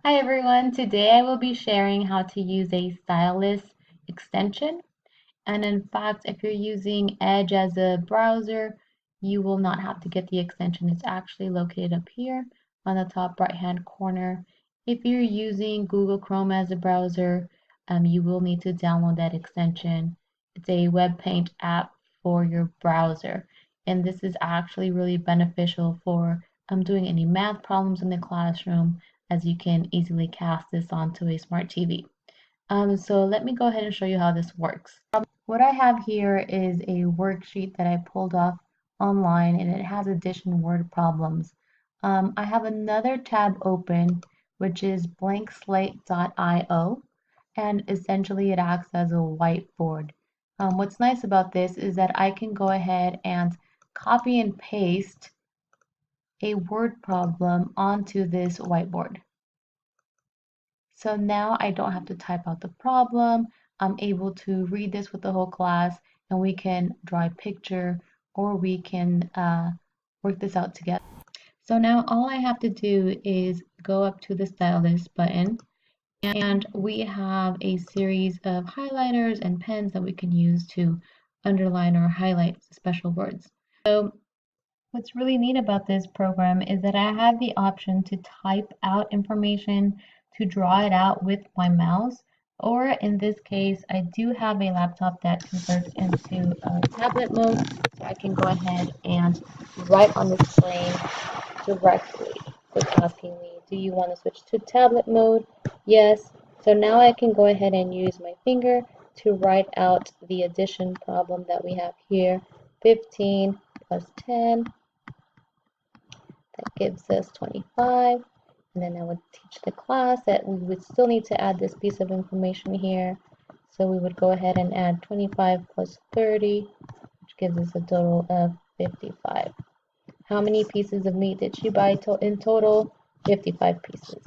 Hi everyone, today I will be sharing how to use a stylus extension. And in fact, if you're using Edge as a browser, you will not have to get the extension. It's actually located up here on the top right hand corner. If you're using Google Chrome as a browser, you will need to download that extension. It's a web paint app for your browser. And this is actually really beneficial for doing any math problems in the classroom, as you can easily cast this onto a smart TV. So let me go ahead and show you how this works. What I have here is a worksheet that I pulled off online, and it has addition word problems. I have another tab open, which is blankslate.io, and essentially it acts as a whiteboard. What's nice about this is that I can go ahead and copy and paste a word problem onto this whiteboard. So now I don't have to type out the problem. I'm able to read this with the whole class, and we can draw a picture, or we can work this out together. So now all I have to do is go up to the stylus button, and we have a series of highlighters and pens that we can use to underline or highlight special words. So what's really neat about this program is that I have the option to type out information, to draw it out with my mouse, or in this case, I do have a laptop that converts into tablet mode, so I can go ahead and write on the screen directly. So it's asking me, do you want to switch to tablet mode? Yes. So now I can go ahead and use my finger to write out the addition problem that we have here. 15 plus 10, that gives us 25. And then I would teach the class that we would still need to add this piece of information here. So we would go ahead and add 25 plus 30, which gives us a total of 55. How many pieces of meat did she buy in total? 55 pieces.